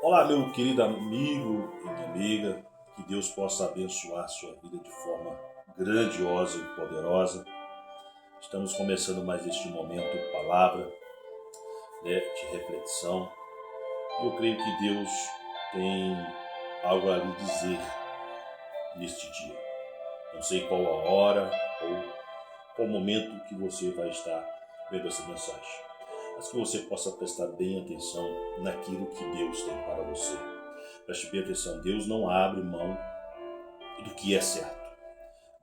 Olá, meu querido amigo e minha amiga, que Deus possa abençoar sua vida de forma grandiosa e poderosa. Estamos começando mais este momento, palavra, de reflexão. Eu creio que Deus tem algo a lhe dizer neste dia. Não sei qual a hora ou qual o momento que você vai estar vendo essa mensagem, mas que você possa prestar bem atenção naquilo que Deus tem para você. Preste bem atenção, Deus não abre mão do que é certo.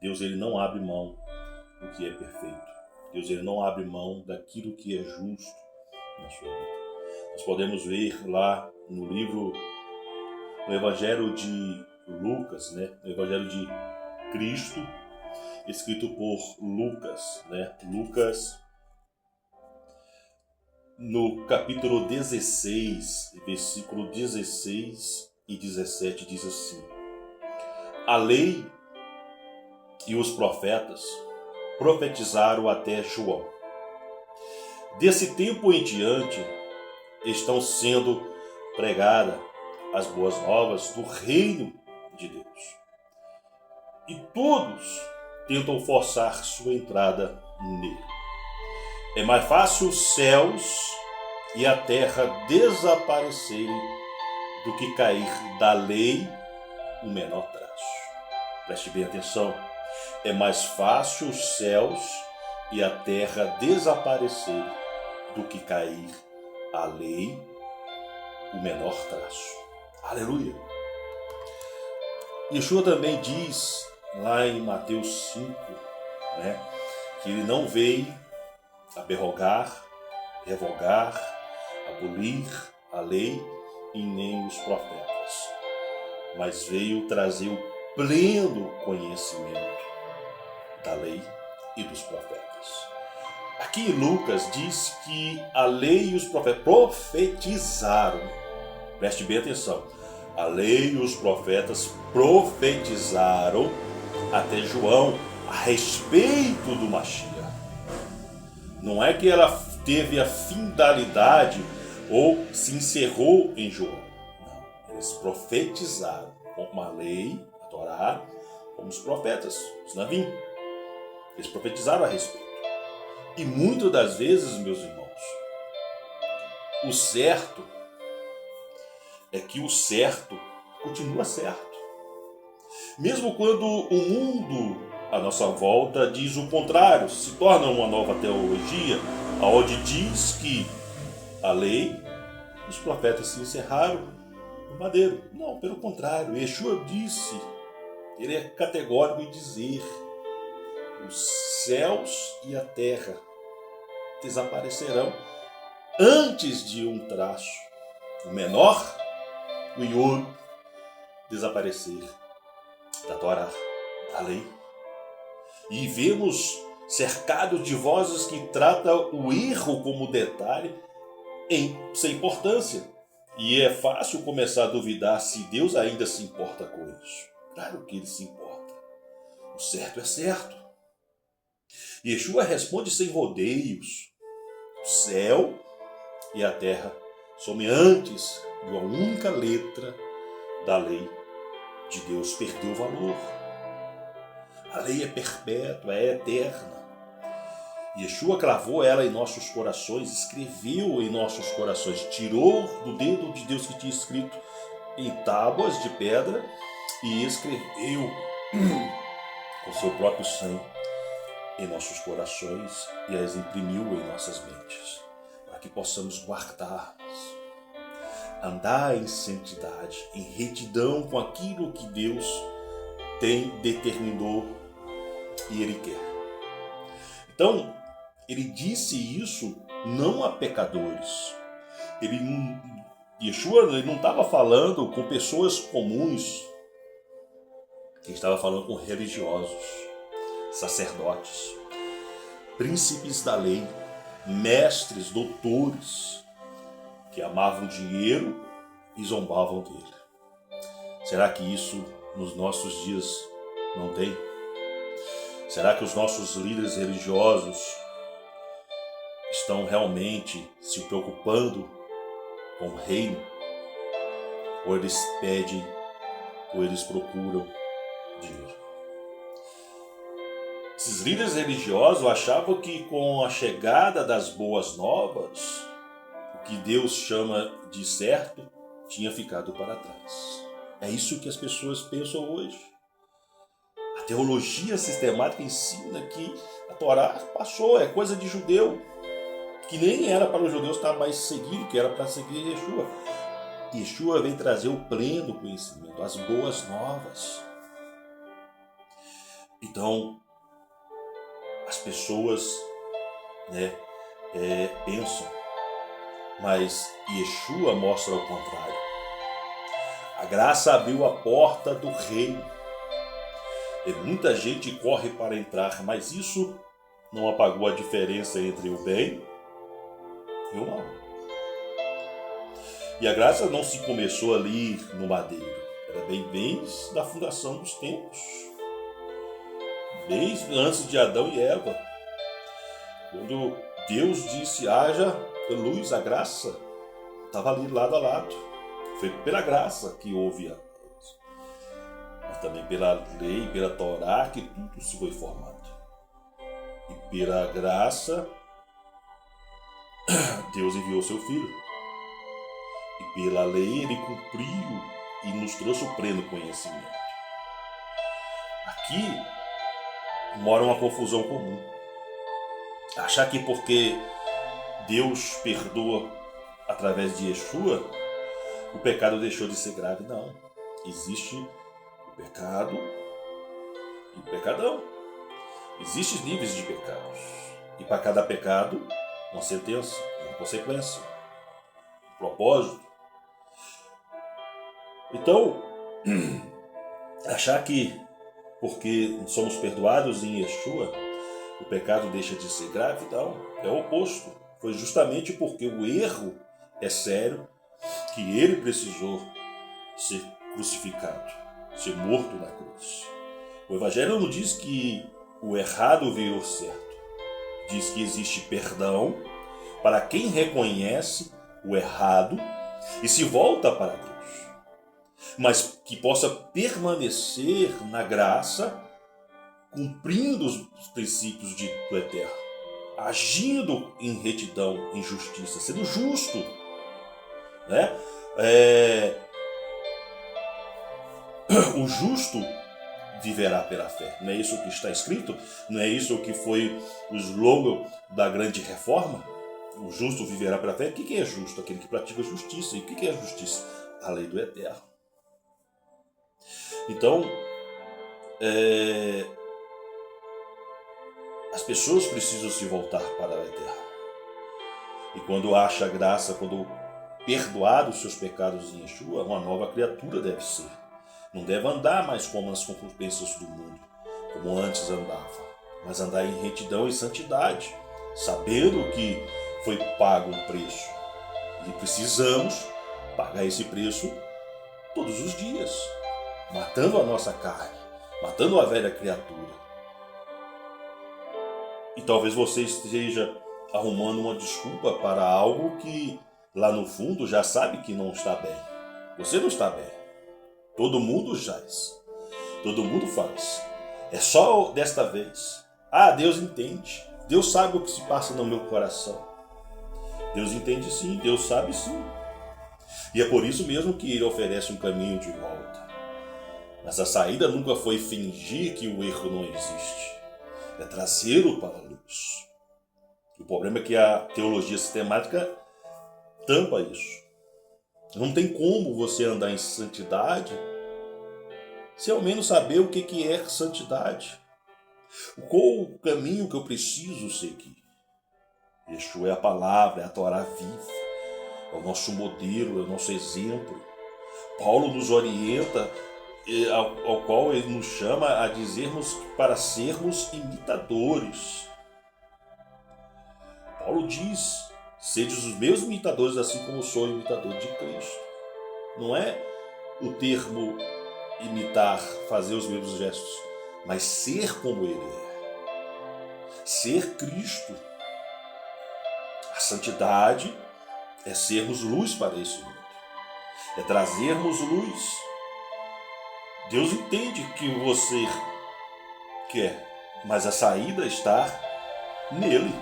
Deus ele não abre mão do que é perfeito. Deus ele não abre mão daquilo que é justo na sua vida. Nós podemos ver lá no livro, no Evangelho de Lucas, no Evangelho de Cristo, escrito por Lucas, Lucas, no capítulo 16, versículo 16 e 17, diz assim: A lei e os profetas profetizaram até João. Desse tempo em diante estão sendo pregadas as boas novas do reino de Deus. E todos tentam forçar sua entrada nele. É mais fácil os céus e a terra desaparecerem do que cair da lei o menor traço. Preste bem atenção. É mais fácil os céus e a terra desaparecerem do que cair a lei o menor traço. Aleluia! Yeshua também diz lá em Mateus 5, que ele não veio aberrogar, revogar, abolir a lei e nem os profetas, mas veio trazer o pleno conhecimento da lei e dos profetas. Aqui em Lucas diz que a lei e os profetas profetizaram. Preste bem atenção. A lei e os profetas profetizaram até João a respeito do Mashiach. Não é que ela teve a finalidade ou se encerrou em João. Não, eles profetizaram como a lei, a Torá, como os profetas, os Navim. Eles profetizaram a respeito. E muitas das vezes, meus irmãos, o certo é que o certo continua certo. Mesmo quando o mundo à nossa volta diz o contrário, se torna uma nova teologia, onde diz que a lei, os profetas se encerraram no madeiro. Não, pelo contrário, Yeshua disse, ele é categórico em dizer: os céus e a terra desaparecerão antes de um traço, o menor, o Iod, desaparecer da Torá, da lei. E vemos cercados de vozes que tratam o erro como detalhe sem importância. E é fácil começar a duvidar se Deus ainda se importa com isso. Claro que ele se importa. O certo é certo. Yeshua responde sem rodeios. O céu e a terra somem antes de uma única letra da lei de Deus perdeu valor. A lei é perpétua, é eterna. Yeshua cravou ela em nossos corações, escreveu em nossos corações, tirou do dedo de Deus que tinha escrito em tábuas de pedra e escreveu com seu próprio sangue em nossos corações e as imprimiu em nossas mentes, para que possamos guardá-las, andar em santidade, em retidão com aquilo que Deus determinou e Ele quer. Então, Ele disse isso não a pecadores. Yeshua não estava falando com pessoas comuns, ele estava falando com religiosos, sacerdotes, príncipes da lei, mestres, doutores, que amavam dinheiro e zombavam dele. Será que isso nos nossos dias não tem? Será que os nossos líderes religiosos estão realmente se preocupando com o reino? ou eles pedem, ou eles procuram dinheiro. Esses líderes religiosos achavam que com a chegada das boas novas, o que Deus chama de certo tinha ficado para trás. É isso que as pessoas pensam hoje. A teologia sistemática ensina que a Torá passou, é coisa de judeu, que nem era para os judeus estar mais seguindo, que era para seguir Yeshua. Yeshua vem trazer o pleno conhecimento, as boas novas. Então, as pessoas pensam, mas Yeshua mostra o contrário. A graça abriu a porta do reino. E muita gente corre para entrar, mas isso não apagou a diferença entre o bem e o mal. E a graça não se começou ali no madeiro, era bem da fundação dos tempos, desde antes de Adão e Eva. Quando Deus disse, haja luz, a graça estava ali lado a lado. Foi pela graça que houve a luz, mas também pela lei, pela Torá, que tudo se foi formado. E pela graça, Deus enviou seu Filho. E pela lei ele cumpriu e nos trouxe o pleno conhecimento. Aqui mora uma confusão comum. Achar que porque Deus perdoa através de Yeshua, o pecado deixou de ser grave. Não. Existe o pecado e o pecadão. Existem níveis de pecados. E para cada pecado, uma sentença, uma consequência, um propósito. Então, achar que porque somos perdoados em Yeshua, o pecado deixa de ser grave, não. É o oposto. Foi justamente porque o erro é sério que ele precisou ser crucificado, ser morto na cruz. O Evangelho não diz que o errado virou certo. Diz que existe perdão para quem reconhece o errado e se volta para Deus. Mas que possa permanecer na graça, cumprindo os princípios do eterno, agindo em retidão, em justiça, sendo justo, né? O justo viverá pela fé. Não é isso que está escrito? Não é isso que foi o slogan da grande reforma? O justo viverá pela fé. O que é justo? Aquele que pratica justiça. E o que é justiça? A lei do eterno. Então, as pessoas precisam se voltar para o eterno. E quando acha graça, quando perdoado os seus pecados em Yeshua, uma nova criatura deve ser. Não deve andar mais como as concupiscências do mundo, como antes andava, mas andar em retidão e santidade, sabendo que foi pago um preço. E precisamos pagar esse preço todos os dias, matando a nossa carne, matando a velha criatura. E talvez você esteja arrumando uma desculpa para algo que lá no fundo já sabe que não está bem. Você não está bem. Todo mundo jaz. Todo mundo faz. É só desta vez. Deus entende. Deus sabe o que se passa no meu coração. Deus entende sim. Deus sabe sim. E é por isso mesmo que Ele oferece um caminho de volta. Mas a saída nunca foi fingir que o erro não existe. É trazê-lo para a luz. O problema é que a teologia sistemática tampa isso. Não tem como você andar em santidade se ao menos saber o que é santidade. Qual o caminho que eu preciso seguir? Yeshua é a palavra, é a Torá viva, é o nosso modelo, é o nosso exemplo. Paulo nos orienta, ao qual ele nos chama a dizermos para sermos imitadores. Paulo diz, sede os meus imitadores, assim como eu sou imitador de Cristo. Não é o termo imitar, fazer os mesmos gestos, mas ser como Ele é. Ser Cristo. A santidade é sermos luz para esse mundo. é trazermos luz. Deus entende que você quer, mas a saída está nele.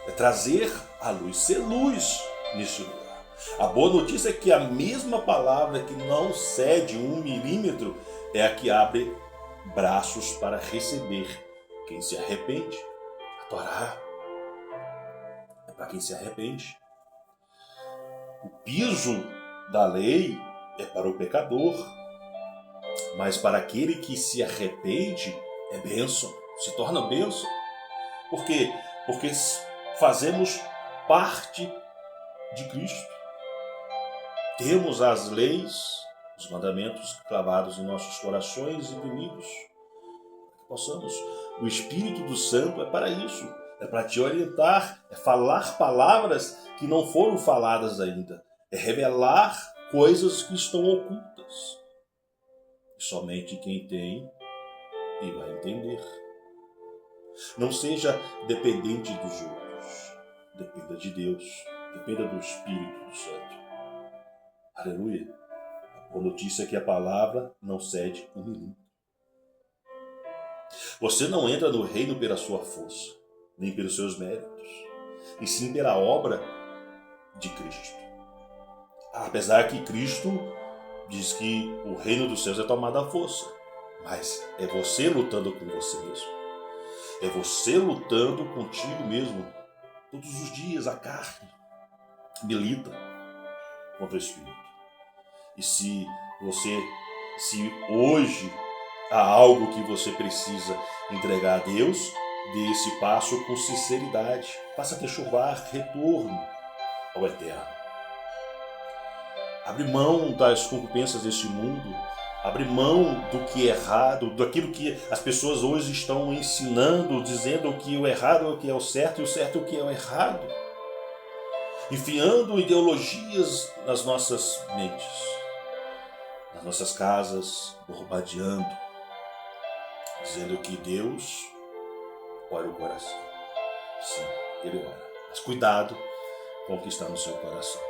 É trazer a luz, ser luz neste lugar. A boa notícia é que a mesma palavra que não cede 1 milímetro é a que abre braços para receber quem se arrepende. A Torá é para quem se arrepende. O piso da lei é para o pecador, mas para aquele que se arrepende é bênção, se torna bênção. Por quê? Porque fazemos parte de Cristo. Temos as leis, os mandamentos clavados em nossos corações imprimidos, para que possamos. O Espírito do Santo é para isso, é para te orientar, é falar palavras que não foram faladas ainda, é revelar coisas que estão ocultas. E somente quem tem e vai entender. Não seja dependente dos outros, dependa de Deus, dependa do Espírito Santo. Aleluia. A boa notícia é que a palavra não cede 1 milímetro. Você não entra no reino pela sua força, nem pelos seus méritos, e sim pela obra de Cristo. Apesar que Cristo diz que o reino dos céus é tomado à força, mas é você lutando com você mesmo. É você lutando contigo mesmo. Todos os dias a carne milita contra o Espírito. E se hoje há algo que você precisa entregar a Deus, dê esse passo com sinceridade. Faça questionar, retorno ao Eterno. Abre mão das concupiscências deste mundo. Abre mão do que é errado, daquilo que as pessoas hoje estão ensinando, dizendo que o errado é o que é o certo e o certo é o que é o errado. Enfiando ideologias nas nossas mentes, nas nossas casas, bombardeando, dizendo que Deus olha o coração. Sim, Ele olha. Mas cuidado com o que está no seu coração.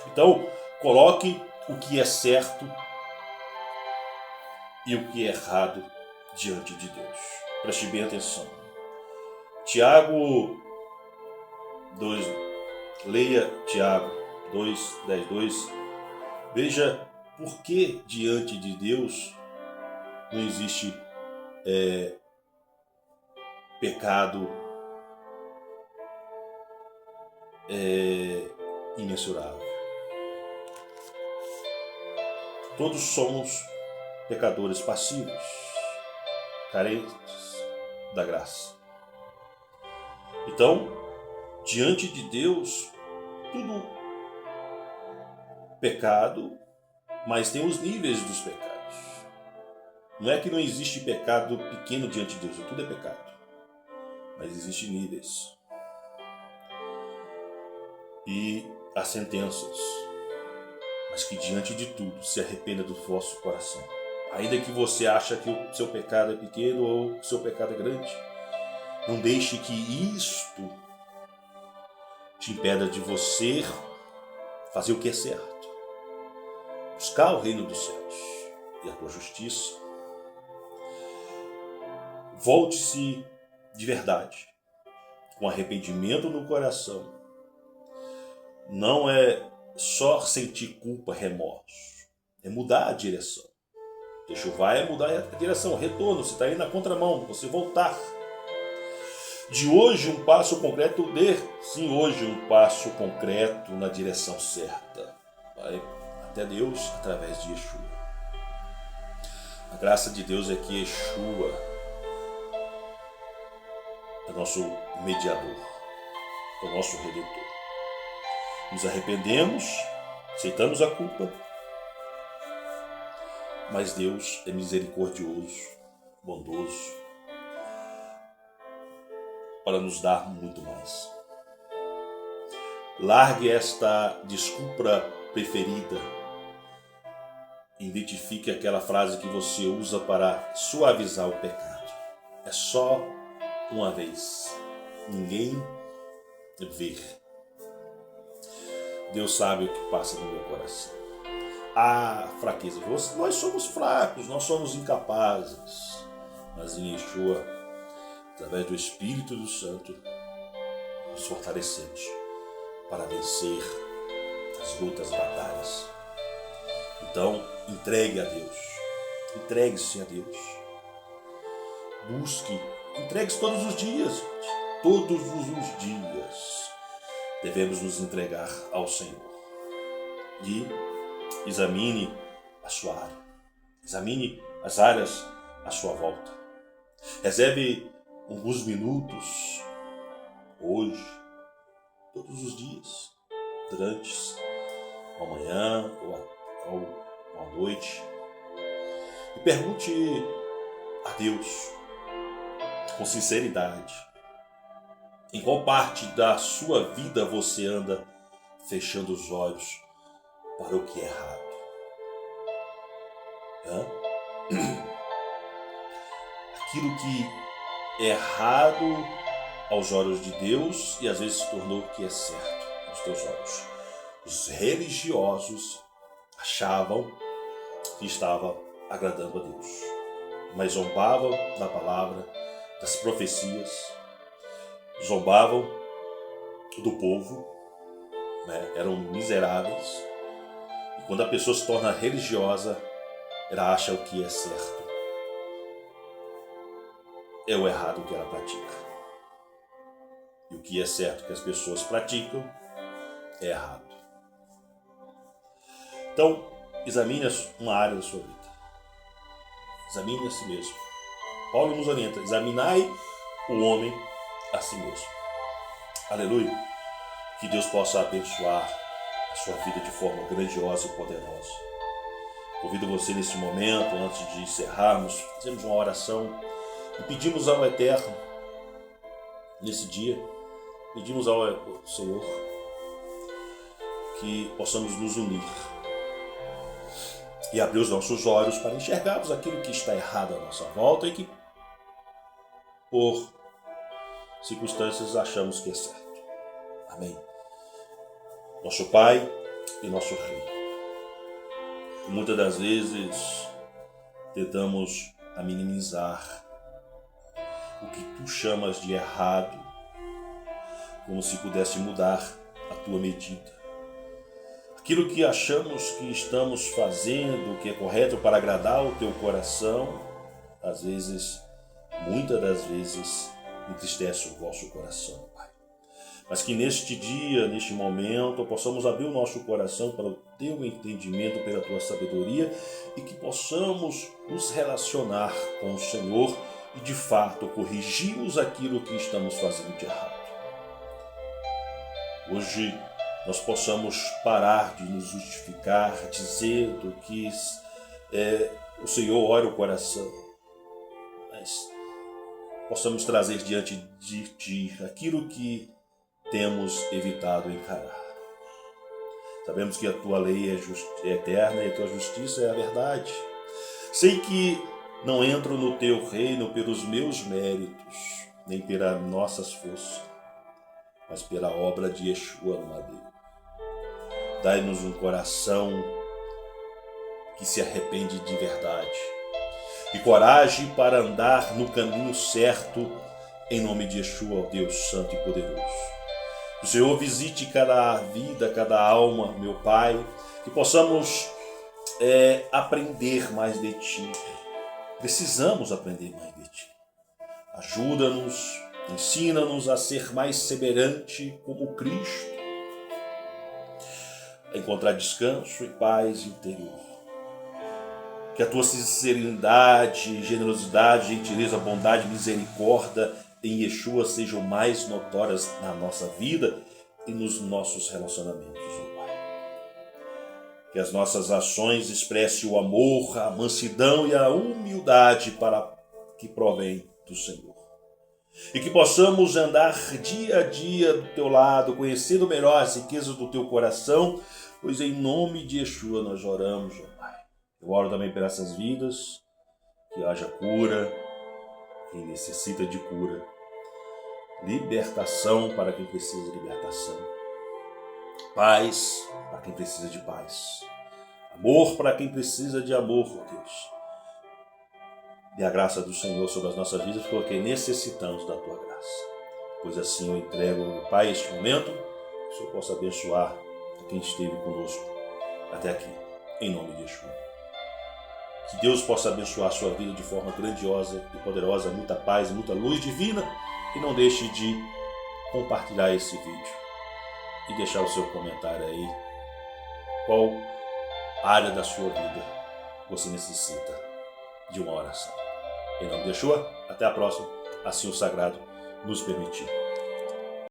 Então, coloque o que é certo e o que é errado diante de Deus. Preste bem atenção. Tiago 2, leia Tiago 2, 10, 2. Veja por que diante de Deus não existe pecado imensurável. Todos somos pecadores passivos, carentes da graça. Então, diante de Deus, tudo pecado, mas tem os níveis dos pecados. Não é que não existe pecado pequeno diante de Deus, tudo é pecado. Mas existem níveis. E há sentenças. Mas que diante de tudo se arrependa do vosso coração. Ainda que você ache que o seu pecado é pequeno ou o seu pecado é grande, não deixe que isto te impeda de você fazer o que é certo. Buscar o reino dos céus e a tua justiça. Volte-se de verdade, com arrependimento no coração. Não é só sentir culpa, remorso. É mudar a direção. Techuvá é mudar a direção, retorno. Você está aí na contramão, você voltar. De hoje um passo concreto, sim, hoje um passo concreto na direção certa. Vai até Deus através de Yeshua. A graça de Deus é que Yeshua é nosso mediador, é o nosso redentor. Nos arrependemos, aceitamos a culpa, mas Deus é misericordioso, bondoso, para nos dar muito mais. Largue esta desculpa preferida. Identifique aquela frase que você usa para suavizar o pecado. É só uma vez. Ninguém vê. Deus sabe o que passa no meu coração. Há fraqueza. Nós somos fracos, nós somos incapazes. Mas em Yeshua, através do Espírito do Santo, nos fortalecemos para vencer as lutas, as batalhas. Então, entregue a Deus. Entregue-se a Deus. Busque. Entregue-se todos os dias, gente. Todos os dias devemos nos entregar ao Senhor. E examine a sua área. Examine as áreas à sua volta. Reserve alguns minutos hoje, todos os dias, durante a manhã ou à noite, e pergunte a Deus com sinceridade em qual parte da sua vida você anda fechando os olhos para o que é errado. Aquilo que é errado aos olhos de Deus e às vezes se tornou o que é certo aos teus olhos. Os religiosos achavam que estava agradando a Deus, mas zombavam da palavra, das profecias, zombavam do povo, eram miseráveis. E quando a pessoa se torna religiosa, ela acha o que é certo. É o errado que ela pratica. E o que é certo que as pessoas praticam é errado. Então, examine uma área da sua vida. Examine a si mesmo. Paulo nos orienta: examinai o homem a si mesmo. Aleluia. Que Deus possa abençoar a sua vida de forma grandiosa e poderosa. Convido você nesse momento, antes de encerrarmos, fazemos uma oração e pedimos ao Eterno, nesse dia, pedimos ao Senhor que possamos nos unir e abrir os nossos olhos para enxergarmos aquilo que está errado à nossa volta e que, por circunstâncias, achamos que é certo. Amém. Nosso Pai e nosso Rei. Muitas das vezes tentamos minimizar o que tu chamas de errado, como se pudesse mudar a tua medida. Aquilo que achamos que estamos fazendo, que é correto para agradar o teu coração, às vezes, muitas das vezes, entristece o vosso coração, Pai. Mas que neste dia, neste momento, possamos abrir o nosso coração para o teu entendimento, pela tua sabedoria, e que possamos nos relacionar com o Senhor e, de fato, corrigirmos aquilo que estamos fazendo de errado. Hoje, nós possamos parar de nos justificar, dizendo que o Senhor olha o coração, mas possamos trazer diante de Ti aquilo que temos evitado encarar. Sabemos que a Tua lei é eterna e a Tua justiça é a verdade. Sei que não entro no Teu reino pelos meus méritos, nem pelas nossas forças, mas pela obra de Yeshua no madeiro. Dai-nos um coração que se arrepende de verdade e coragem para andar no caminho certo, em nome de Yeshua, ó Deus Santo e Poderoso. Que o Senhor visite cada vida, cada alma, meu Pai, que possamos aprender mais de Ti. Precisamos aprender mais de Ti. Ajuda-nos, ensina-nos a ser mais semelhante como Cristo, a encontrar descanso e paz interior. Que a Tua sinceridade, generosidade, gentileza, bondade, misericórdia em Yeshua sejam mais notórias na nossa vida e nos nossos relacionamentos, ó Pai. Que as nossas ações expressem o amor, a mansidão e a humildade que provém do Senhor. E que possamos andar dia a dia do Teu lado, conhecendo melhor as riquezas do Teu coração, pois em nome de Yeshua nós oramos, ó Pai. Eu oro também por essas vidas, que haja cura, quem necessita de cura, libertação para quem precisa de libertação, Paz para quem precisa de paz. Amor para quem precisa de amor, ó Deus. Dê a graça do Senhor sobre as nossas vidas, porque necessitamos da Tua graça. Pois assim eu entrego, meu Pai, este momento, que o Senhor possa abençoar a quem esteve conosco até aqui, em nome de Yeshua. Que Deus possa abençoar a sua vida de forma grandiosa e poderosa, muita paz e muita luz divina, e não deixe de compartilhar esse vídeo e deixar o seu comentário aí, qual área da sua vida você necessita de uma oração. Em nome de Yeshua, até a próxima, assim o sagrado nos permitir.